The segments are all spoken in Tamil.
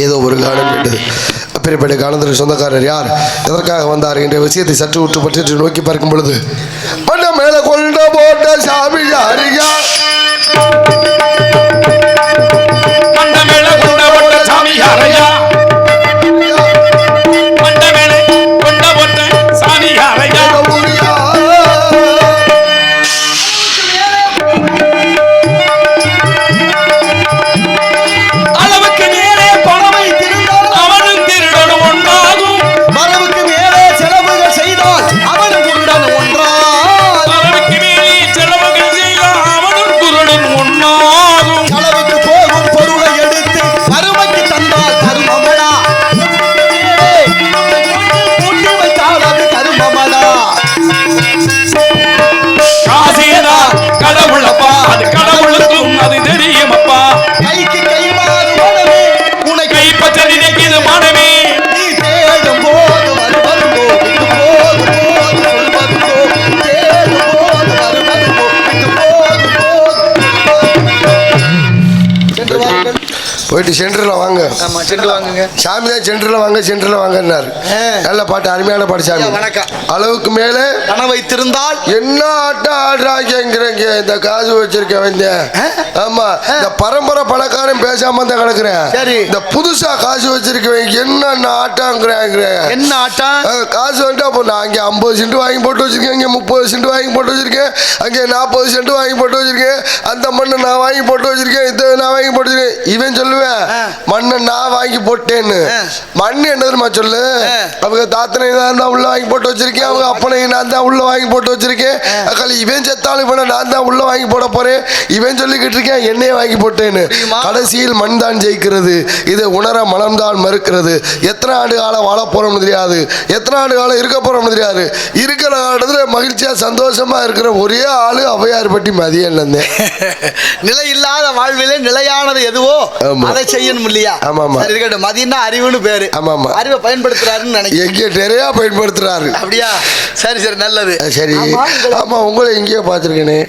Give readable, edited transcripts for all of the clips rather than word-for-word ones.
ஏதோ ஒரு காலம் கேட்டது. அப்பேற்பட்ட காலத்திற்கு சொந்தக்காரர் யார், எதற்காக வந்தார் என்ற விஷயத்தை சற்று உற்று பற்றி நோக்கி பார்க்கும் பொழுது, பண்ண மேல கொண்ட போட்ட சாமி யாரியா, பண்ண மேல கொண்ட போட்ட சாமி யாரையா, பண்ண மேல கொண்ட போட்ட சாமி யாரையா, அளவுக்கு மேலே பணம் வைத்திருந்தால் அவனும் திருடனும் ஒன்றாகும், மரபுக்கு மேலே செலவுகள் செய்தால் அவனும் குருடன் ஒன்றால், அளவுக்கு மேலே செலவுகள் செய்தால் அவனும் குருடன் ஒன்றாகும், அளவுக்கு போகும் பொருளை எடுத்து மறுமைக்கு தந்தால் கருமமடா, மூட்டி வைத்தால் அது கருமமடா. காசியதா கடவுளப்பா, அது கடவுளுக்கும் அது தெரியுமப்பா, கைக்கு கை மாறு மனமே உனை கை பச்சை நினைக்கிது மனமே, நீ தேடும் போது வருவதுங்கோ, விட்டு போது போது சொல்வதுங்கோ, தேடும் போது வருவதுங்கோ, விட்டு போது போது. சென்று வாருங்கள். போயிட்டு சென்டரில் வாங்க. ஆமா, சென்று வாங்குங்க. சாமி தான் சென்டரில் வாங்க சென்டரில் வாங்கன்னாரு. நல்ல பாட்டு, அருமையான பாட்டு சாமி. வணக்கம். அளவுக்கு மேலே பணம் வைத்திருந்தால் என்ன ஆட்டம் ஆடுறாங்கிறீங்க, இந்த காசு வச்சிருக்கேன் வந்தேன். ஆமா, இந்த பரம்பரை பணக்காரன் பேசாம தான் கிடக்குறேன். சரி. இந்த புதுசா காசு வச்சிருக்கேன் என்ன ஆட்டங்கிறாங்க. என்ன ஆட்டம்? காசு வந்துட்டு அப்போ நான் அங்கே 50 சென்ட் வாங்கி போட்டு வச்சிருக்கேன், இங்கே 30 சென்ட் வாங்கி போட்டு வச்சிருக்கேன், அங்கே 40 சென்ட் வாங்கி போட்டு வச்சிருக்கேன், அந்த மண்ணை நான் வாங்கி போட்டு வச்சிருக்கேன், இதை நான் வாங்கி போட்டு வச்சிருக்கேன். இவன் சொல்லுவேன் மண்ணை நான் வாங்கி போட்டேன்னு. மண் என்ன தெரியுமா சொல்லு, அவங்க தாத்தனை நான் உள்ள வாங்கி போட்டு வச்சிருக்கேன், அவங்க அப்பனை நான் தான் உள்ள வாங்கி போட்டு வச்சிருக்கேன், அக்கால இவன் செத்தாலும் இவனை நான் தான் உள்ள வாங்கி போட போறேன், இவன் சொல்லிக்கிட்டு இருக்கேன் என்னையே வாங்கி போட்டேன்னு. கடைசியில் மண் தான் ஜெயிக்கிறது, இது உணர மனம் தான் மறுக்கிறது. எத்தனை ஆண்டு காலம் வாழ போறோம்னு தெரியாது, எத்தனை ஆண்டு காலம் இருக்க போறோம்னு தெரியாது. இருக்கிற காலத்துல மகிழ்ச்சியா சந்தோஷமா இருக்கிற ஒரே ஆளு அவையார் பட்டி மதியம். நிலை இல்லாத வாழ்விலே நிலையானது எதுவோ அதை செய்யணும் இல்லையா? மதியம்னா அறிவுன்னு பேரு. அறிவை பயன்படுத்துறாருன்னு நினைக்கிறேன். எங்கே நிறைய பயன்படுத்துறாரு. அப்படியா? சரி சரி, நல்லது. சரி. ஆமா, உங்களை எங்கேயோ பார்த்துருக்கேனே.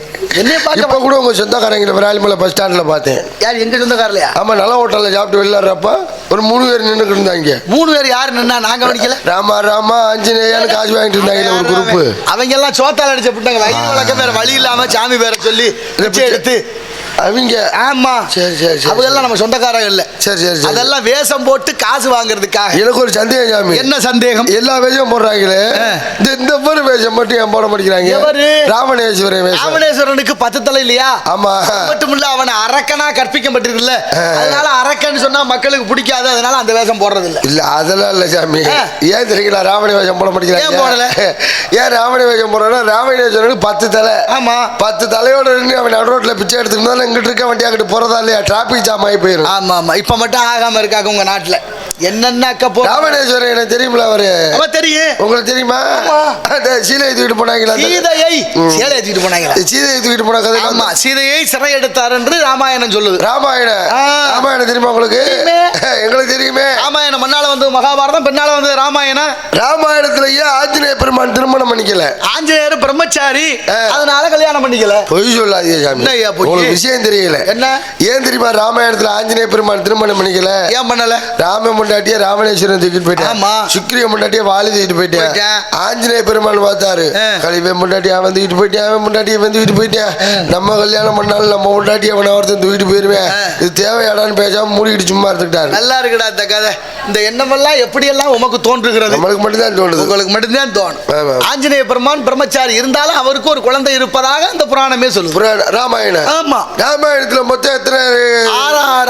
என்னைய பார்க்க இப்ப கூட உங்க சொந்தக்காரங்க விராலிமலை பஸ் ஸ்டாண்ட்ல பார்த்தேன். யார்? எங்க சொந்தக்காரலையா? ஆமா, நல்ல ஹோட்டல்ல சாப்பிட்டு வெளியாடுறப்ப ஒரு 3 பேர் நின்றுட்டு இருந்தாங்க. 3 பேர் யாரு நின்னா? நாங்க கவனிக்கல. ராமா ராமா ஆஞ்சநேயன் காசு வாங்கிட்டு இருந்தாங்க ஒரு குரூப். அவங்க எல்லாம் சோத்தால் அடிச்சு விட்டாங்க. வயிறு வழக்கம் வேற வழி இல்லாம சாமி பேரை சொல்லி எடுத்து அவங்க. ஆமா, சரி சரி சரி. அவங்க எல்லாம் நம்ம சொந்தக்காரங்க இல்ல. சரி சரி சரி. அதெல்லாம் வேஷம் போட்டு காசு வாங்குறதுக்காக. எனக்கு ஒரு சந்தேகம் சாமி. என்ன சந்தேகம்? எல்லா வேஷம் போடுறாங்களே, இந்த ஒரு வேஷம் மட்டும் ஏன் போட மாட்டேங்கிறாங்க? ராமணேஸ்வரன் வேஷம். ராமணேஸ்வரனுக்கு 10 தலை இல்லையா? ஆமா. மட்டும் இல்ல, அவனை அரக்கனா கற்பிக்கப்பட்டிருக்குல்ல, அதனால அரக்கன்னு சொன்னா மக்களுக்கு பிடிக்காது, அதனால அந்த வேஷம் போடுறது இல்ல. இல்ல அதெல்லாம் இல்ல சாமி. ஏன் தெரியுங்களா ராவண வேஷம் போட மாட்டேங்கிறாங்க? ஏன் போடல? ஏன் ராவண வேஷம் போடுறா? ராமணேஸ்வரனுக்கு 10 தலை. ஆமா, 10 தலையோட இருந்து அவன் நடு ரோட்ல பிச்சை எடுத்துருந்தா இங்கிட்டு இருக்க வண்டி அங்கிட்டு போறதா இல்லையா? டிராபிக் ஜாம் ஆகி போயிடும். ஆமா ஆமா. இப்ப மட்டும் ஆகாம இருக்காங்க உங்க நாட்டுல. என்னென்ன ராமணேஸ்வரன் எனக்கு தெரியுமில, அவரு தெரியும். உங்களுக்கு தெரியுமா? சீலையை தூக்கிட்டு போனாங்களா? சீதையை சீலையை தூக்கிட்டு போனாங்களா? சீதையை தூக்கிட்டு போன கதை. ஆமா, சீதையை சிறை எடுத்தார் என்று ராமாயணம் சொல்லுது. ராமாயணம் தெரியுமா உங்களுக்கு? எங்களுக்கு தெரியுமே. ராமாயணம் முன்னால வந்து மகாபாரதம், பின்னால வந்து ராமாயணம். ராமாயணத்திலேயே ஆஞ்சநேய பெருமான் திருமணம் பண்ணிக்கல. ஆஞ்சநேயர் பிரம்மச்சாரி, அதனால கல்யாணம் பண்ணிக்கல. பொய் சொல்லாதீங்க சாமி. உங்களுக்கு விஷயம் தெரியல. என்ன? ஏன் தெரியுமா ராமாயணத்துல ஆஞ்சநேய பெருமான் திருமணம் பண்ணிக்கல? ஏன் பண்ணல? ராம முண்டாட்டிய ராமணேஸ்வரன் தூக்கிட்டு போயிட்டேன். சுக்ரிய முண்டாட்டிய வாலி தூக்கிட்டு போயிட்டேன். ஆஞ்சநேய பெருமான் பார்த்தாரு, கழிவே முண்டாட்டியா அவன் தூக்கிட்டு போயிட்டேன், அவன் முண்டாட்டிய அவன் தூக்கிட்டு போயிட்டேன், நம்ம கல்யாணம் பண்ணாலும் நம்ம முண்டாட்டிய அவனை ஒருத்தன் தூக்கிட்டு போயிருவேன், இது தேவையாடான்னு பேசாம மூடிக்கிட்டு சும்மா இருந்துட்டாரு. நல்லா இருக்குடா இந்த கதை. இந்த எண்ணமெல்லாம் எப்படி எல்லாம் உமக்கு தோன்றுகிறது? நம்மளுக்கு மட்டும்தான் தோணுது. உங்களுக்கு மட்டும்தான் தோணும். ஆஞ்சநேய பெருமான் பிரம்மச்சாரி இருந்தாலும் அவருக்கு ஒரு குழந்தை இருப்பதாக அந்த புராணமே சொல்லுது. ராமாயணம். ஆமா, ராமாயணத்துல மொத்தம் எத்தனை?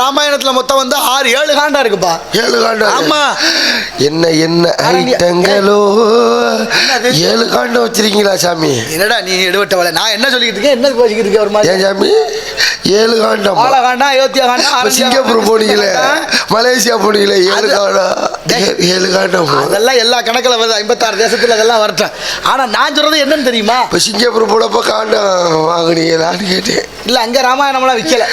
ராமாயணத்துல மொத்தம் வந்து 6-7 காண்டா இருக்குப்பா. 7 காண்டா? ஆமா. என்ன என்ன ஐட்டங்களோ 7 காண்டம் வச்சிருக்கீங்களா சாமி? என்னடா நீ எடுவட்டவள, நான் என்ன சொல்லிட்டு இருக்கேன், என்ன பேசிக்கிட்டு இருக்க ஒரு மாதிரி? ஏன் சாமி 7 காண்டம்? பால காண்டம், அயோத்தியா காண்டம், சிங்கப்பூர் போனீங்களே, மலேசியா போனீங்களே, 7 காண்டம். 7 காண்டம். அதெல்லாம் எல்லா கணக்கில் வருது, 56 தேசத்துல அதெல்லாம் வரட்டும். ஆனா நான் சொல்றது என்னன்னு தெரியுமா? இப்போ சிங்கப்பூர் போனப்போ காண்டம் வாங்குனீங்களான்னு கேட்டேன். இல்ல, அங்க ராமாயணம்லாம் விற்கல.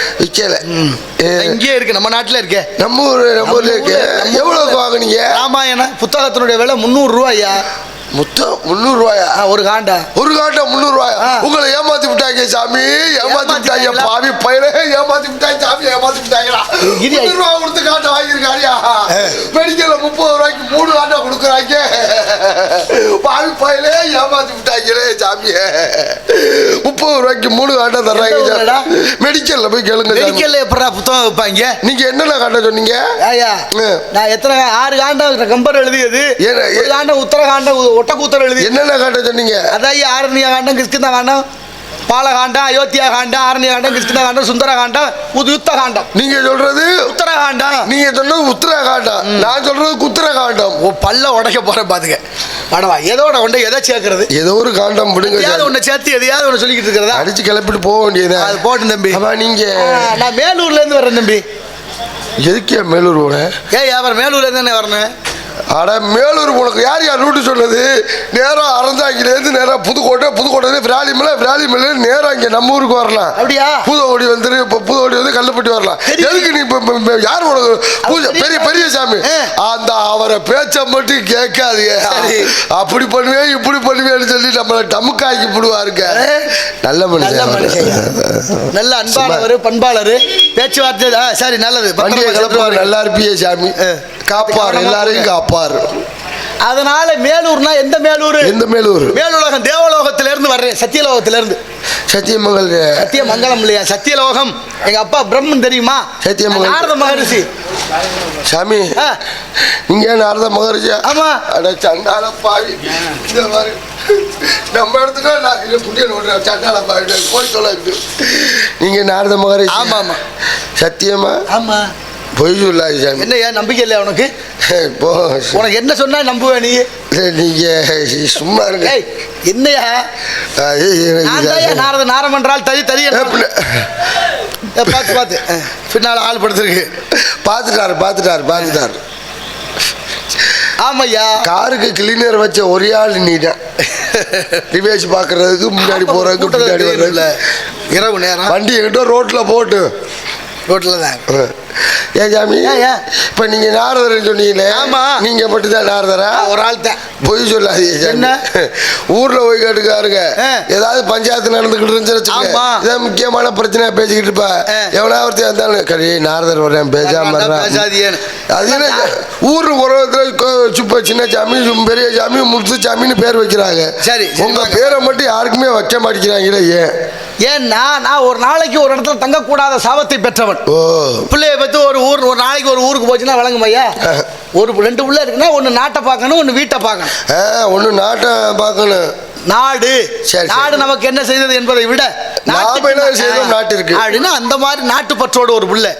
இங்கே இருக்கு, நம்ம நாட்டுல இருக்கு, நம்ம ஊர்ல இருக்கு. எவ்வளவு வாங்குனீங்க? ராமாயணம் புத்தகத்தினுடைய விலை 300 ரூபாயா? மொத்தம் 300 ரூபாயா? ஒரு காண்டா 300 ரூபாயா? உங்களை ஏமாத்தி விட்டாங்க சாமி, ஏமாத்தி விட்டாங்க பாவி பையனே, ஏமாத்தி விட்டாங்க சாமி, ஏமாத்தி விட்டாங்களா? 300 ரூபா கொடுத்து காண்டை வாங்கியிருக்காரியா? மெடிக்கல்ல 30 ரூபாய்க்கு 3 காண்டை கொடுக்குறாங்க. பாவி பையனே, ஏமாத்தி விட்டாங்களே சாமியே. 30 ரூபாய்க்கு 3 காண்டை தர்றாங்க. மெடிக்கல்ல போய் கேளுங்க. மெடிக்கல்ல எப்படா புத்தகம் வைப்பாங்க? நீங்க என்னென்ன காண்டை சொன்னீங்க? நான் எத்தனை 6 காண்டா கம்பர் எழுதியது, ஒரு காண்டம் உத்தரகாண்டம் ஒட்டக்கூத்தர் எழுதி. என்னென்ன காண்டம் சொன்னீங்க? அதான் ஆரண்ய காண்டம், கிஷ்கிந்தா காண்டம், பாலகாண்டம், அயோத்தியா காண்டம், ஆரண்ய காண்டம், கிஷ்கிந்தா காண்டம், சுந்தர காண்டம், யுத்த காண்டம். நீங்க சொல்றது உத்தரகாண்டம், நீங்க சொன்னது உத்தரகாண்டம், நான் சொல்றது குத்திரகாண்டம். பல்ல உடைக்க போறேன் பாத்துக்க. படவா ஏதோட ஒன்றை எதை சேர்க்கறது? ஏதோ ஒரு காண்டம் விடுங்க. ஏதாவது ஒண்ணு சேர்த்து எதையாவது ஒண்ணு சொல்லிக்கிட்டு இருக்கிறதா? அடிச்சு கிளப்பிட்டு போக வேண்டியது. அது போட்டு தம்பி. நீங்க நான் மேலூர்ல இருந்து வர்றேன் தம்பி. எதுக்கே மேலூர் போன? அவர் மேலூர்ல இருந்து வரணும். அட மேலூர் உனக்கு யார் ரூட்டு சொன்னது? நேரம் அறந்தாங்கிலேருந்து நேரம் புதுக்கோட்டை, புதுக்கோட்டை விராலிமலை, விராலிமலை நேரம் இங்கே நம்ம ஊருக்கு வரலாம். அப்படியா? புதுவோடி வந்துரு, இப்போ புதுவோடி வந்து கல்லுப்பட்டி வரலாம். எதுக்கு நீ இப்போ யார் உனக்கு பூஜை? பெரிய பெரிய சாமி அந்த அவரை பேச்சை மட்டும் கேட்காதீங்க. அப்படி பண்ணுவேன் இப்படி பண்ணுவேன்னு சொல்லி நம்மளை டமுக்காக்கி போடுவாருங்க. நல்ல மனுஷன், நல்ல அன்பானவர், பண்பாளர், பேச்சுவார்த்தை சரி நல்லது. நல்லா இருப்பியே சாமி, காப்பார், எல்லாரையும் காப்பார். அதனால மேலூர்னா எந்த மேலூர்? எந்த மேலூர்? மேலுலகம், தேவலோகத்திலிருந்து வர்றேன், சத்தியலோகத்திலிருந்து. சத்தியமங்கலம் இல்லையா? சத்தியலோகம். எங்க அப்பா பிரம்மன் தெரியுமா? சத்தியமங்கலம் நாரத மகரிஷி. சாமி நீங்க நாரத மகரிஷியா? ஆமா. அட சண்டால பாவி, இந்த மாதிரி நம்ம இடத்துக்கு சண்டால பாவி போய் சொல்லுது. நீங்க நாரத மகரிஷி? ஆமா ஆமா. சத்தியமா? ஆமா. பொய் சொல்லாது சாமி. என்ன நம்பிக்கை இல்லையா உனக்கு? உனக்கு என்ன சொன்னா நம்புவ நீ? நீங்க சும்மா இருங்க. என்னையா நாரம் என்றால் தறி தறி பார்த்து பார்த்து பின்னால் ஆள் படுத்திருக்கு. பார்த்துட்டாரு. ஆமையா, காருக்கு கிளீனர் வச்ச ஒரே ஆள் நீதான். ரிவேஸ் பாக்குறதுக்கு, முன்னாடி போறதுக்கு, பின்னாடி வர்றதுல இரவு நேரம் வண்டி எங்கிட்ட ரோட்ல போட்டு ரோட்டில் தான். ஏன் சாமி இப்ப நீங்க நாரதர் சொன்னீங்களே? ஆமா. நீங்க மட்டும்தான் நாரதரா? ஒரு ஆள் தான். பொய் சொல்லாதீங்க. என்ன ஊர்ல போய் கேட்டுக்காருங்க, ஏதாவது பஞ்சாயத்து நடந்துகிட்டு இருந்துச்சு, முக்கியமான பிரச்சனை பேசிக்கிட்டு இருப்பா, எவனா ஒருத்தர் இருந்தாலும் கடி நாரதர் வரேன் பேசாம அது என்ன ஊர் உலகத்துல சுப்ப சின்ன சாமி, பெரிய சாமி, முத்து சாமின்னு பேர் வைக்கிறாங்க. சரி, உங்க பேரை மட்டும் யாருக்குமே வைக்க மாட்டேங்கிறாங்களே? ஏன்னா நான் ஒரு நாளைக்கு ஒரு இடத்துல தங்கக்கூடாத சாபத்தை பெற்றவன். பிள்ளைய பத்தி ஒரு நாளைக்கு ஒரு ஊருக்கு போச்சுன்னா வழங்கும் ஐயா. ஒரு 2 பிள்ளை இருக்குன்னா ஒன்னு நாட்டை பார்க்கணும், ஒன்னு வீட்டை பார்க்கணும். ஒன்னு நாட்டை பார்க்கணும். நாடு நமக்கு என்ன செய்தது என்பதை விட நாட்டு இருக்கு அப்படின்னா அந்த மாதிரி நாட்டு பற்றோடு ஒரு பிள்ளை,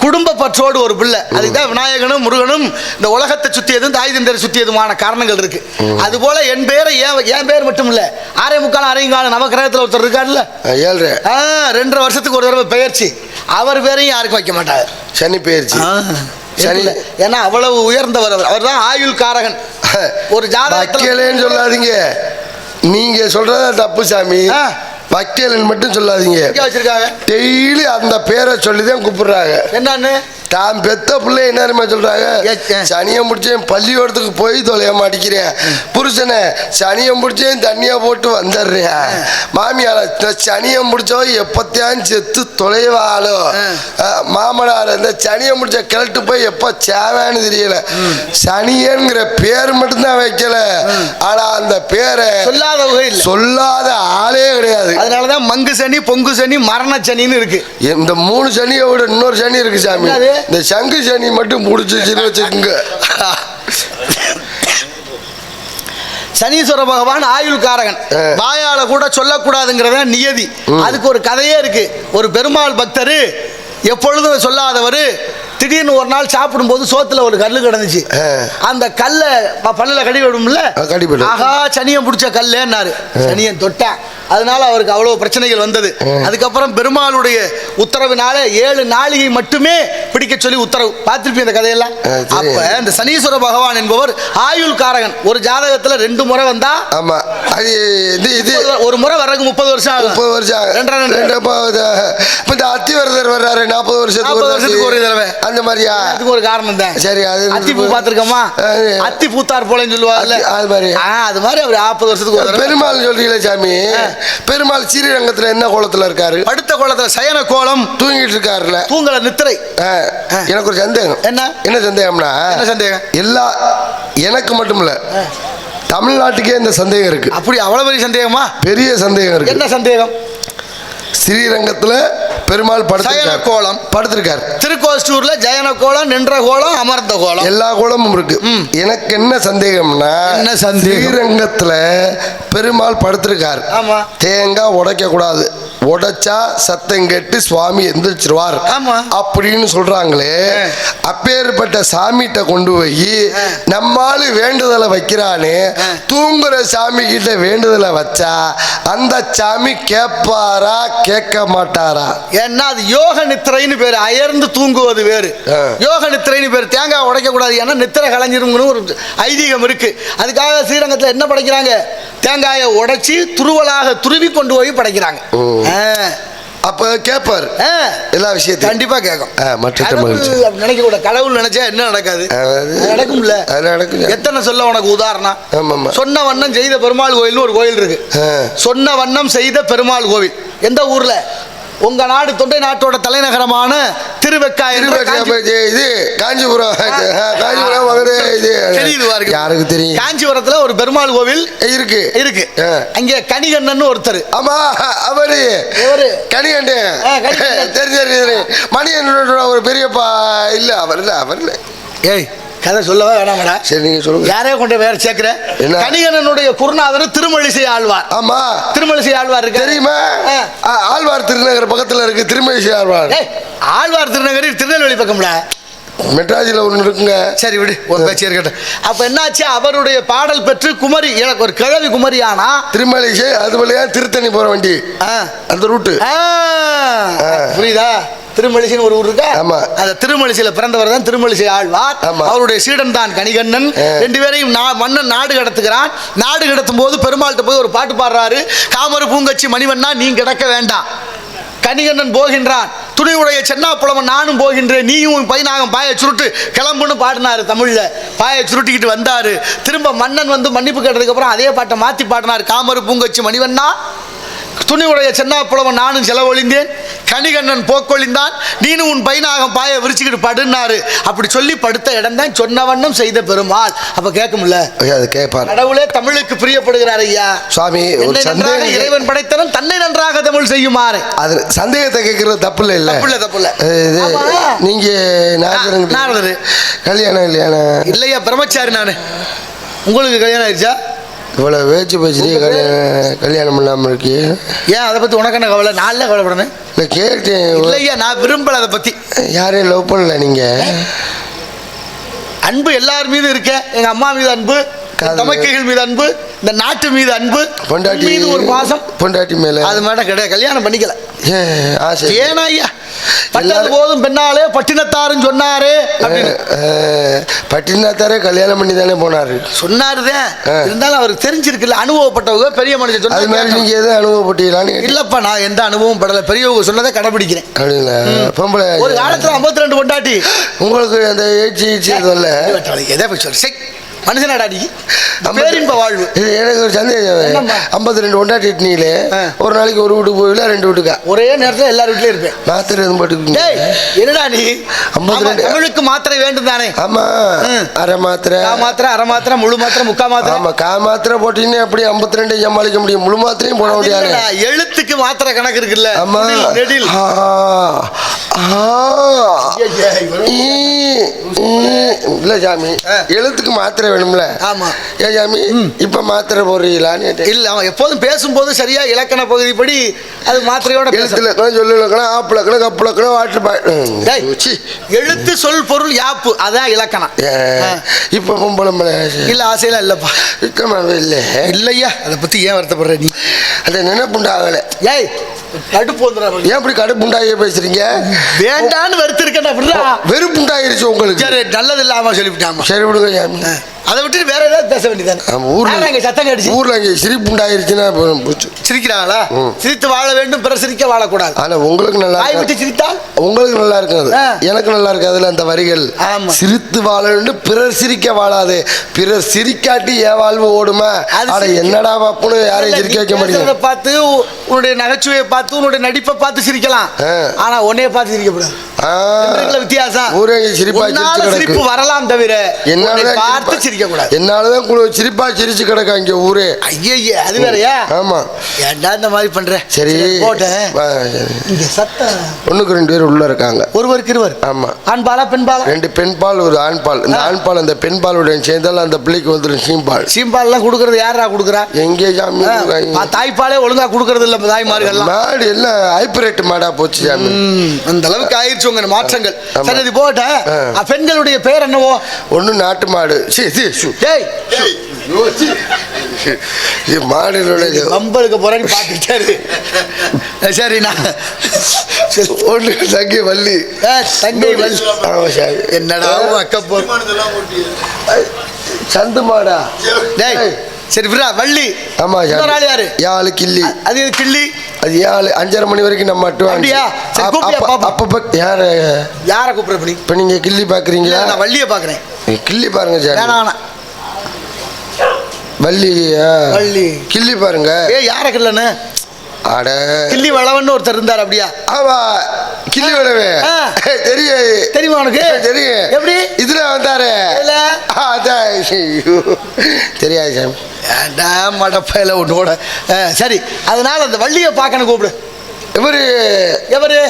குடும்ப பற்றோடு ஒரு பிள்ளை. அதுதான் விநாயகனும் முருகனும் இந்த உலகத்தை சுத்தியதும் தாய் தந்தரை சுத்தியதுமான காரணங்கள் இருக்கு. அது போல என் பேரை என் பேர் மட்டும் இல்ல, 6.25 நவக்கிரகத்தில் ஒருத்தர் இருக்காருல்ல, 2.5 வருஷத்துக்கு ஒரு தடவை பெயர்ச்சி, அவர் பேரையும் யாருக்கும் வைக்க மாட்டாரு. சனி பெயர்ச்சி. ஏன்னா அவ்வளவு உயர்ந்தவர் அவர் தான் ஆயுள் காரகன். ஒரு ஜாதகத்திலேன்னு சொல்லாதீங்க, நீங்க சொல்றதா தப்பு சாமி. வக்கீலன் மட்டும் சொல்லாதீங்க. வச்சிருக்காங்க டெய்லி அந்த பேரை சொல்லிதான் கூப்பிடுறாங்க. என்னன்னு தான் பெத்த பிள்ளை என்ன சொல்றாங்க? சனியை முடிச்சேன் பள்ளியோடத்துக்கு போய் தொலைய மாட்டேங்கிறேன், புருஷனை சனியை முடிச்சேன் தண்ணியா போட்டு வந்துடுறேன், மாமியார சனியை முடிச்சோ எப்பத்தையான் செத்து தொலைவாளோ, மாமனார் இந்த சனியை முடிச்ச கிளட்டு போய் எப்ப சேவான்னு தெரியல. சனியன்கிற பேர் மட்டும்தான் வைக்கல, ஆனா அந்த பேரை சொல்லாத ஆளே கிடையாது. அதனாலதான் மங்கு சனி, பொங்கு சனி, மரண சனின்னு இருக்கு. இந்த 3 சனியை விட இன்னொரு சனி இருக்கு சாமி. இந்த சங்கு சனி மட்டும் முடிச்சுன்னு வச்சுக்கோங்க. சனீஸ்வர பகவான் ஆயுள் காரகன், வாயால கூட சொல்லக்கூடாதுங்கிறத நியதி. அதுக்கு ஒரு கதையே இருக்கு. ஒரு பெருமாள் பக்தர் எப்பொழுதும் சொல்லாதவர் திடீர்னு ஒரு நாள் சாப்பிடும்போது சோத்துல ஒரு கல்லு கிடந்துச்சு. அந்த கல்லை பல்ல கடி விடும்ல, ஆகா சனியம் பிடிச்ச கல்லுன்னாரு. சனியன் தொட்டேன், அதனால அவருக்கு அவ்வளவு பிரச்சனைகள் வந்தது. அதுக்கப்புறம் பெருமாளுடைய உத்தரவினால 7 நாளிகை மட்டுமே பிடிக்க சொல்லி உத்தரவு. பார்த்திருப்பீங்க இந்த கதையெல்லாம். அப்ப இந்த சனீஸ்வர பகவான் என்பவர் ஆயுள் காரகன். ஒரு ஜாதகத்துல 2 முறை வந்தா, ஆமா அது இது ஒரு முறை வர்றதுக்கு 30 வருஷம் ஆகும். 30 வருஷம் ஆகும். இப்ப இந்த அத்திவரதர் வர்றாரு 40 வருஷத்துக்கு ஒரு தடவை. அந்த மாதிரியா? அதுக்கு ஒரு காரணம் தான். சரி, அது அத்தி பூ பாத்துருக்கோமா? அத்தி பூத்தார் போலன்னு சொல்லுவாங்கல்ல, அது மாதிரி. அது மாதிரி அவர் 40 வருஷத்துக்கு ஒரு தடவை. பெருமாள் சொல்றீங்களா சாமி? பெருமாள் ஸ்ரீரங்கத்துல என்ன கோலத்துல இருக்காரு? படுத்த கோலத்துல சயன கோலம், தூங்கிட்டு இருக்காருல்ல, தூங்கல நித்திரை. எனக்கு ஒரு சந்தேகம். என்ன சந்தேகம்னா, எனக்கு மட்டும் இல்ல, தமிழ்நாட்டுக்கே இந்த சந்தேகம் இருக்கு. அப்படி அவ்வளவு பெரிய சந்தேகமா? பெரிய சந்தேகம் இருக்கு. என்ன சந்தேகம்? ஸ்ரீரங்கத்துல பெருமாள் கோலம் படுத்திருக்காரு. திருக்கோஷ்டூர்ல ஜயன கோலம், நின்ற கோலம், அமர்ந்த கோலம், எல்லா கோலமும் இருக்கு. எனக்கு என்ன சந்தேகம்னா, ஸ்ரீரங்கத்துல பெருமாள் படுத்திருக்காரு. தேங்காய் உடைக்க கூடாது, உடைச்சா சத்தம் கேட்டு சுவாமி எந்திரிச்சிருவார் அப்படின்னு சொல்றாங்களே. அப்பேற்பட்ட சாமிகிட்ட கொண்டு போய் நம்மால வேண்டுதலை வைக்கிறானே, தூங்குற சாமி கிட்ட வேண்டுதலை வச்சா அந்த சாமி கேட்பாரா கேட்க மாட்டாரா? ஏன்னா அது யோக நித்திரைன்னு பேரு, அயர்ந்து தூங்குவது வேறு. யோக நித்திரைன்னு பேரு. தேங்காய் உடைக்க கூடாது, ஏன்னா நித்திரை கலைஞ்சிருங்கன்னு ஒரு ஐதீகம் இருக்கு. அதுக்காக ஸ்ரீரங்கத்தில் என்ன படைக்கிறாங்க? தேங்காயை உடைச்சி துருவலாக துருவி கொண்டு போய் படைக்கிறாங்க. அப்ப கேட்பார் எல்லா விஷயத்தையும். கண்டிப்பா கேட்கும். நினைக்க கூட கடவுள் நினைச்சா என்ன நடக்காது? நடக்கும்ல. எத்தனை சொல்ல உனக்கு உதாரணம்? சொன்ன வண்ணம் செய்த பெருமாள் கோயில் ஒரு கோயில் இருக்கு. சொன்ன வண்ணம் செய்த பெருமாள் கோவில் எந்த ஊர்ல? உங்க நாடு தொண்டை நாட்டோட தலைநகரமான திருவெக்காய், இது காஞ்சிபுரம். யாருக்கு தெரியும்? காஞ்சிபுரத்துல ஒரு பெருமாள் கோவில் இருக்கு. அங்க கணிகண்ணன் ஒருத்தர். ஆமா, அவரு கணிகண்டன் தெரிஞ்ச மணியன் ஒரு பெரியப்பா. இல்ல அவர் இல்ல, அவர் இல்ல. ஏய், கதை சொல்லவா வேணாமடா? சரி, நீங்க சொல்லுங்க. யாரையோ கொண்டு வேற சேர்க்கிற. கணிகண்ணனுடைய குருநாதர் திருமழிசை ஆழ்வார். ஆமா, திருமழிசை ஆழ்வார் இருக்கு தெரியுமா? ஆழ்வார் திருநகர் பக்கத்துல இருக்கு திருமழிசை ஆழ்வார். ஆழ்வார் திருநகர் திருநெல்வேலி பக்கம்ல, மெட்ராஜில் ஒன்று இருக்குங்க. சரி விடு, ஒரு பேச்சு இருக்கட்டும். அப்ப என்னாச்சு? அவருடைய பாடல் பெற்று குமரி, எனக்கு ஒரு கிழவி குமரி ஆனா திருமழிசை, அது வழியா திருத்தணி போற வண்டி, அந்த ரூட்டு புரியுதா? திருமழிசைன்னு ஒரு ஊர் இருக்கா? அந்த திருமழிசையில பிறந்தவர் தான் திருமழிசை ஆழ்வார். அவருடைய சீடன் தான் கணிகண்ணன். ரெண்டு பேரையும் மன்னன் நாடு கடத்துகிறான். நாடு கடத்தும் போது பெருமாள்கிட்ட போய் ஒரு பாட்டு பாடுறாரு. காமரு பூங்கச்சி மணிவண்ணா நீ கிடக்க வேண்டாம். கணிகண்ணன் போகின்றான். துணிவுடைய சென்னா புலவன் நானும் போகின்றேன், நீயும் பைனாகம் பாய சுருட்டு கிளம்புன்னு பாடினாரு. தமிழ்ல பாய சுருட்டிக்கிட்டு வந்தாரு. திரும்ப மன்னன் வந்து மன்னிப்பு கேட்டதுக்கு அப்புறம் அதே பாட்டை மாத்தி பாடினார். காமரு பூங்கச்சி மணிவண்ணா துணிவுடைய சென்னா புலவன் நானும் செலவழிந்தேன், கணிகண்ணன் போக்கொழிந்தான், நீனும் உன் பைனாகம் பாய விரிச்சுக்கிட்டு படுனாரு. அப்படி சொல்லி படுத்த இடம் தான் சொன்ன வண்ணம் செய்த பெருமாள். அப்ப கேட்கும்ல, கடவுளே தமிழுக்கு பிரியப்படுகிறார் ஐயா சுவாமி. இறைவன் படைத்தவன் தன்னை நன்றாக தமிழ் செய்யுமாறு. அது சந்தேகத்தை கேட்கறது தப்பு இல்ல. தப்பு இல்ல. நீங்க நாரதர் கல்யாணம் இல்லையா? பிரம்மச்சாரி நானு. உங்களுக்கு கல்யாணம் ஆயிடுச்சா? இவ்வளோ வேச்சு பேச்சு கல்யாணம் பண்ணாமல் இருக்கு. ஏன் அதை பற்றி உனக்கு என்ன கவலை? நாளில் கவலைப்படணும். இல்லை கேட்டேன். இல்லையா, நான் விரும்பல அதை பற்றி. யாரையும் லவ் பண்ணல நீங்கள்? அன்பு எல்லார் மீதும் இருக்க. எங்கள் அம்மா மீது அன்பு, தமக்கைகள் மீது அன்பு, இந்த நாட்டு மீது அன்பு, பொண்டாட்டி மீது ஒரு பாசம். பொண்டாட்டி மேலே அது மேடம் கிடையாது. கல்யாணம் பண்ணிக்கல. ஆசை ஏன்னா ஐயா பட்டது போதும் பெண்ணாலே பட்டினத்தாருன்னு சொன்னாரு. பட்டினத்தாரே கல்யாணம் பண்ணி தானே போனாரு சொன்னாருதான். இருந்தாலும் அவருக்கு தெரிஞ்சிருக்குல்ல, அனுபவப்பட்டவங்க பெரிய மனுஷன் சொன்னாங்க. நீங்க எதை அனுபவப்பட்டீங்களான்னு? இல்லப்பா, நான் எந்த அனுபவம் படல, பெரியவங்க சொன்னதை கடைபிடிக்கிறேன். பொம்பளை ஒரு காலத்துல 52 பொண்டாட்டி. உங்களுக்கு அந்த எதை போய் சொல்லு மனுஷனாடா நீ? பேரின்ப வாழ்வு. எனக்கு ஒரு சந்தேகம். 52 கொண்டாட்டிட்டீங்களே, ஒரு நாளைக்கு ஒரு வீட்டுக்கு போயில 2 வீட்டுக்கா? ஒரே நேரத்தில் எல்லார் வீட்லயும் இருப்பேன். மாத்திரை எதுவும் போட்டுக்கீங்க? என்னடா நீ? தமிழுக்கு மாத்திரை வேண்டும் தானே? ஆமா, அரை மாத்திரை, அரை மாத்திரை, முழு மாத்திரை, முக்கா மாத்திரை. ஆமா, கா மாத்திரை போட்டீங்கன்னா எப்படி 52 சமாளிக்க முடியும்? முழு மாத்திரையும் போட முடியாது. எழுத்துக்கு மாத்திரை கணக்கு இருக்குல்ல. ஆமா, இல்ல சாமி, எழுத்துக்கு மாத்திரை வேணும்ல. ஆமா, ஏன் சாமி இப்ப மாத்திரை போடுறீங்களான்னு? இல்ல, அவன் எப்போதும் பேசும்போது சரியா இலக்கண பகுதிப்படி அது மாத்திரையோட எழுத்துல சொல்லு இலக்கணம், ஆப்புலக்கணம், கப்புலக்கணம், வாட்டர் எழுத்து சொல் பொருள் யாப்பு, அதான் இலக்கணம். இப்ப பொம்பளை இல்ல ஆசையெல்லாம் இல்லப்பா. இல்ல இல்லையா, அதை பத்தி ஏன் வருத்தப்படுற நீ? அதை நினைப்புண்டாகல. ஏய் கடுப்பு வந்துடும். ஏன் அப்படி கடுப்புண்டாகிய பேசுறீங்க? வேண்டான்னு வருத்திருக்கேன். அப்படிதான் வெறுப்புண்டாயிருச்சு உங்களுக்கு. சரி, நல்லது இல்லாம சொல்லிவிட்டாமா. சரி விடுங்க. அதை விட்டு வேற ஏதாவது பேச வேண்டியதானே. ஊர்ல சத்தம் கடிச்சு ஊர்ல இங்க சிரிப்பு உண்டாயிருச்சுன்னா சிரிக்கிறாங்களா? சிரித்து வாழ வேண்டும், பிறர் சிரிக்க வாழக்கூடாது. ஆனா உங்களுக்கு நல்லா வாய் விட்டு சிரித்தால் உங்களுக்கு நல்லா இருக்காது, எனக்கு நல்லா இருக்காதுல அந்த வரிகள். சிரித்து வாழ வேண்டும், பிறர் சிரிக்க வாழாது, பிறர் சிரிக்காட்டி ஏன் வாழ்வு ஓடுமா? என்னடா பாப்புன்னு யாரையும் சிரிக்க வைக்க முடியும். பார்த்து உன்னுடைய நகைச்சுவையை பார்த்து உன்னுடைய நடிப்பை பார்த்து சிரிக்கலாம், ஆனா உன்னைய பார்த்து சிரிக்கப்படாது. வித்தியாசம். சிரிப்பு வரலாம் தவிர பார்த்து சிரிக்க கூடாது. என்னாலதான் சிரிப்பா சிரிச்சு கிடக்கா இங்க ஊரே. ஐயே அது வேறயா? ஆமா. ஏன்டா இந்த மாதிரி பண்ற? சரி போட்டேன். இங்க சத்தம். ஒண்ணுக்கு 2 பேர் உள்ள இருக்காங்க. ஒருவருக்கு இருவர். ஆமா. ஆண் பாலா பெண் பாலா? 2 பெண் பால் ஒரு ஆண் பால். இந்த ஆண் பால் அந்த பெண் பாலுடன் சேர்ந்தால் அந்த பிள்ளைக்கு வந்துடும் சீம்பால். சீம்பால் எல்லாம் கொடுக்கறது யாரா கொடுக்குறா? எங்கே சாமி? தாய்ப்பாலே ஒழுங்கா கொடுக்கறது இல்ல தாய்மார்கள். மாடு எல்லாம் ஹைபிரேட் மாடா போச்சு சாமி. அந்த அளவுக்கு ஆயிடுச்சு உங்க மாற்றங்கள். சரி இது போட்ட பெண்களுடைய பேர் என்னவோ? ஒண்ணு நாட்டு மாடு. மாடுகளுடைய கம்பளுக்கு போறேன்னு பாத்துட்டாரு. சரி நான் ஒண்ணு தங்கை வள்ளி. தங்கை வள்ளி என்னடா அக்க போ சந்து மாடா. சரி விரா வள்ளி. ஆமா யாரு? யாழு கிள்ளி. அது கிள்ளி. அது 5:30 மணி வரைக்கும் நம்ம அப்ப யார கூப்பிடுற? இப்ப நீங்க கிள்ளி பாக்குறீங்களா? நான் வள்ளிய பாக்குறேன். கிள்ளி பாருங்க சார். வள்ளி வள்ளி கிள்ளி பாருங்க. யார கிள்ளன்னு? அட கிள்ளி வளவன்னு ஒருத்தர் இருந்தார். அப்படியா? ஆமா கிள்ளி வளவே தெரியும். தெரியுமா உனக்கு? தெரியும். எப்படி இதுல வந்தாரு? தெரியாது சாமி. ஏண்டா மடப்பையில ஒன்னோட. சரி அதனால அந்த வள்ளியை பார்க்கணும் கூப்பிடு. எவரு எவரு?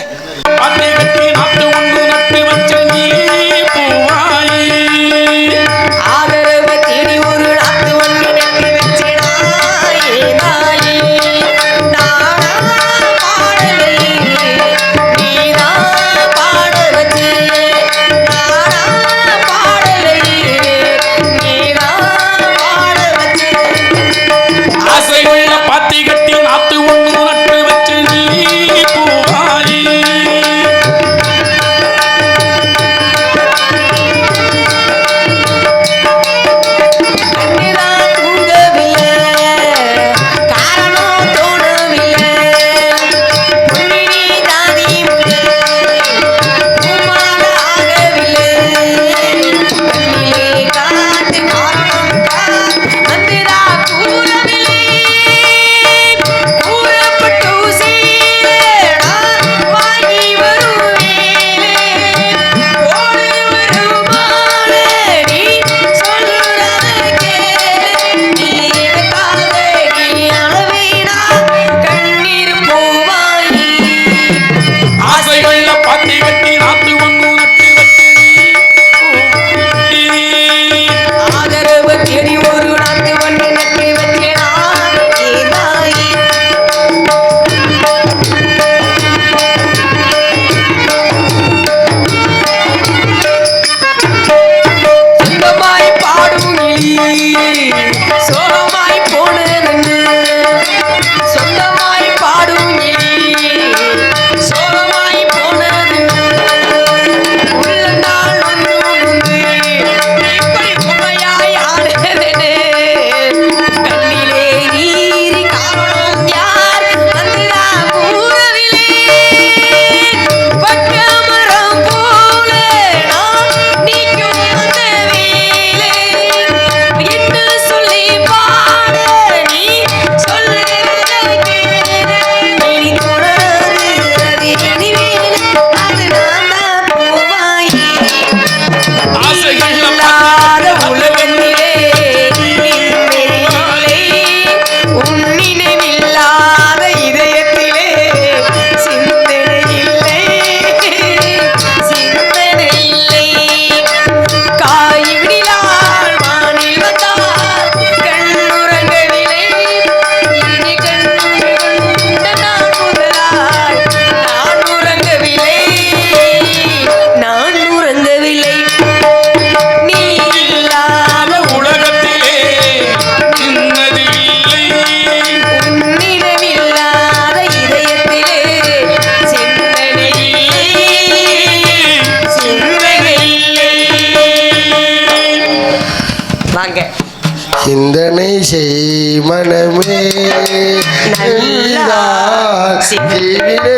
ஜீவினை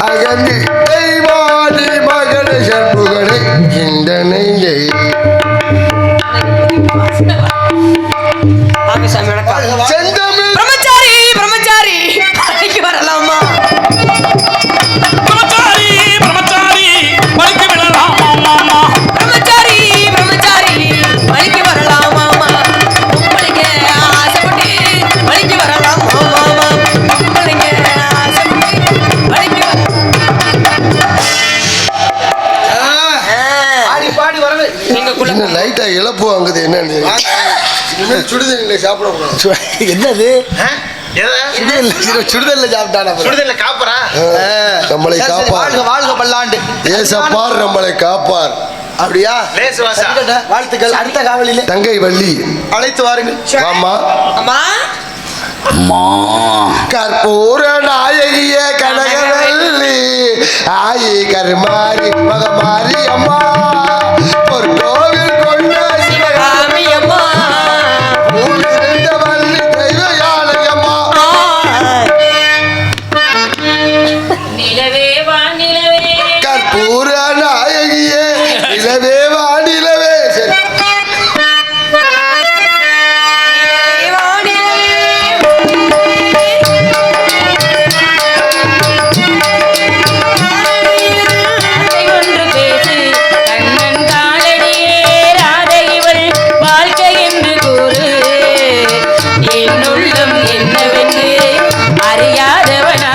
அகந்து தெய்வாதி மகன சண்முகனை சிந்தனையை செந்தமிழ் பிரம்மச்சாரி பிரம்மச்சாரி பணிக்கு வரலாமா? பிரம்மச்சாரி பிரம்மச்சாரி பலிக்கு விடலாமா? பிரம்மச்சாரி பிரம்மச்சாரி பணிக்கு வரலாமா? உங்களுக்கு ஆசைப்பட்டு பணிக்கு வரலாமா? உங்களுக்கு ஆசைப்பட்டு பணிக்கு ஆடி பாடி வரவே எங்களுக்குள்ள இன்னும் லைட்டா இழப்பு வாங்குது என்னன்னு சுடுதண்ணில சாப்பிடக்கூடாது. என்னது சுடுதல்ல சாப்பிட்டானா சுடுதல்ல காப்பரா நம்மளை காப்பார் வாழ்க வாழ்க பல்லாண்டு ஏசப்பார் நம்மளை காப்பார். அப்படியா? லேசுவாசா. வாழ்த்துக்கள். அடுத்த காவலிலே தங்கை வள்ளி அழைத்து வாருங்கள். ஆமா அம்மா கற்பூர நாயகிய கனகவல்லி ஆயி கருமாரி மகமாரி அம்மா ஒரு கோவில் கொண்ட சிவகாமி அம்மா ஊரிருந்த வள்ளி தெய்வ யானையம்மா. நிலவே வா நிலவே கற்பூர நாயகியே நிலவே வா நிலவே. சரி வா நிலவே ஒன்று பேசு கண்ணன் காலடியே ராதை இவள் வாழ்க்கை என்று கூறு என்னுள்ளம் என்னவென்று அறியாதவனா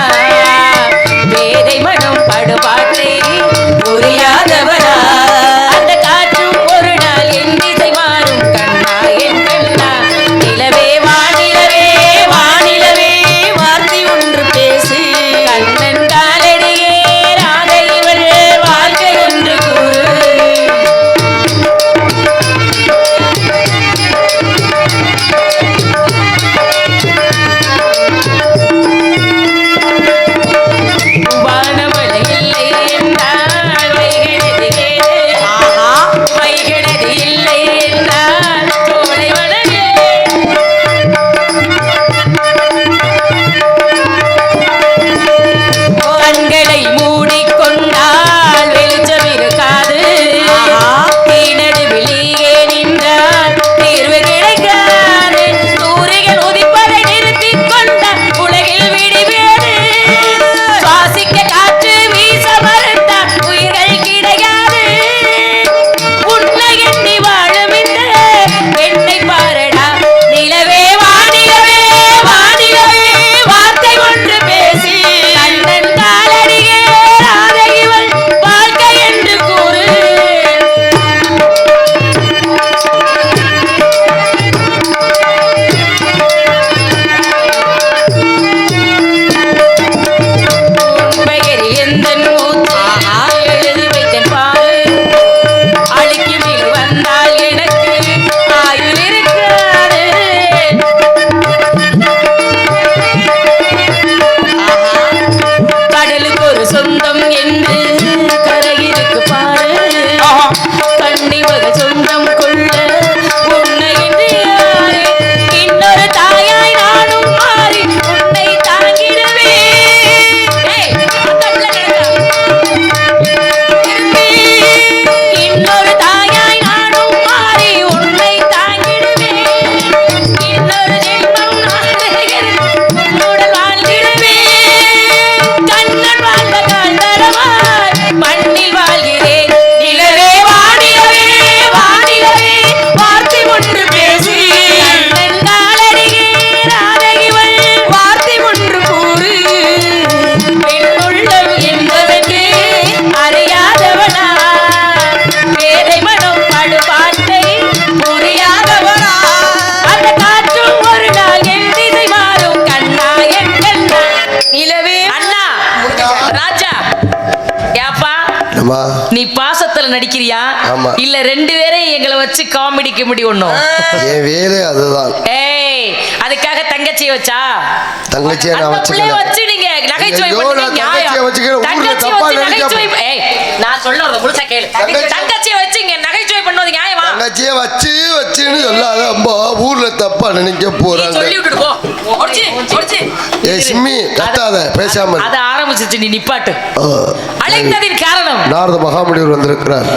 வேதை மனம் படுபாட்டை புரியாதவனா அந்த காற்றும் ஒரு நாள் என் திசை மாறும் கண்ணா என் கண்ணா நிலவே வானிலவே வானிலவே வார்த்தை ஒன்று பேசு கண்ணன் காலடியே ராதை இவள் வாழ்க்கை என்று கூறு வானமழை இல்லை என்றால் வைகிறது ஏது? வைகிறது இல்லை என்றால் சோலை வளரே. கண்களை மூடிக்கொண்டால் வெளிச்சம் இருக்காது தீனடு வெளியே நின்றால் தீர்வு கிடைக்காது சூரியன் உதிப்பதை நிறுத்திக் கொண்ட உலகில் விடிவேது சுவாசிக்க காற்று வீச மறுத்தால் உயிர்கள் கிடையாது உன்னை எண்ணி வாழும் இந்த பெண்ணை பாரடா நிலவே வானிலவே வானிலவே வார்த்தை ஒன்று பேசி கண்ணன் காலடியே ராதை இவள் வாழ்க்கை என்று கூறு பெயர் எந்த எழுதி வைத்தேன் பாரு அழுக்கி மேல் வந்தால் எனக்கு ஆயுள் இருக்காது கடலுக்கு ஒரு சொந்தம் என்று கரையிருக்கு பாரு கண்ணி வகை சொந்தம் கொள்ள உன்னை என்று யாரு இன்னொரு தாயாய் நானும் மாறி உன்னை தாங்கிடுவேன் ஏய், அந்த பிள்ளை கிடக்கா. இன்னொரு தாயாய் நானும் மாறி உன்னை தாங்கிடுவேன் இன்னொரு ஜென்மம் நாடுகிறேன் உன்னுடன் வாழ்ந்திடுவேன் கண்ணன் வாழ்ந்த காந்தரமாய் மண்ணில் வாழ்கிறேன் நிலவே வானிலவே வானிலவே வார்த்தை ஒன்று பேசி கண்ணன் காலடியே ராதை இவள் வார்த்தை ஒன்று கூறு பெண்ணுள்ளம் என்பவென்று அறியாதவனா வேதை மனம் படுபாட்டை புரியாதவனா அந்த காற்றும் ஒரு நாள் என் திசை மாறும் கண்ணா என் கண்ணா நிலவே அண்ணா ராஜா ஏப்பா அம்மா நீ பாசத்துல நடிக்கிறியா ஆமா. இல்ல ரெண்டு பேரையும் எங்களை வச்சு காமெடிக்க முடியும் என் வேலை அதுதான். ஏய் அதுக்காக தங்கச்சியை வச்சா தங்கச்சியை நான் அந்த பிள்ளைய வச்சுக்கிறேன். வச்சு நீங்க நகைச்சுவை ஐயோ, பண்றீங்க நான் நியாயம். தங்கச்சியை வச்சுக்கிறேன். ஊர்ல தங்கச்சியை தப்பா வச்சு நினைக்காம. நகைச்சுவை ஏய் நான் சொல்றத முழுசா கேளு தங்கச்சி- தங்கச்சியை வச்சு இங்க நகைச்சுவை பண்ண சொல்றது நியாயமா? தங்கச்சியை வச்சுன்னு சொல்லாத அம்பா, ஊர்ல தப்பா நினைக்க நீ போறாங்க. சொல்லி விட்டுட்டு போ. ஒடிச்சு. ஏய் சிம்மி, கத்தாத, பேசாம இரு. அத ஆரம்பிச்சிட்டு நீ நிப்பாட்டு. அழைத்ததின் காரணம் நாரத மகாமுனிவர் வந்திருக்கிறார்.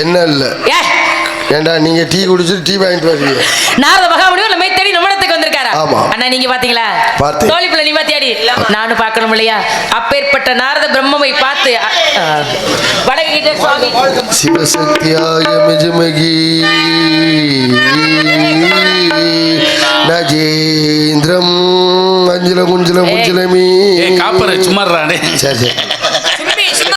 என்ன இல்ல ஏ, ஏண்டா நீங்க டீ குடிச்சிட்டு டீ வாங்கிட்டு வரீங்க. நாரத மகாமுனிவர் நம்மை தேடி நம்மிடத்துக்கு வந்திருக்காரா? ஆமா. அண்ணா நீங்க பாத்தீங்களா? பார்த்தேன். தோழிப்புல நீ பாத்தியாடி? நானும் பார்க்கணும் இல்லையா? அப்பேற்பட்ட நாரத பிரம்மமை பார்த்து வடகிட்ட சுவாமி சிவசக்தியாய மிஜமகி நஜேந்திரம் அஞ்சல குஞ்சல முஞ்சலமி. காப்பர சும்மா சரி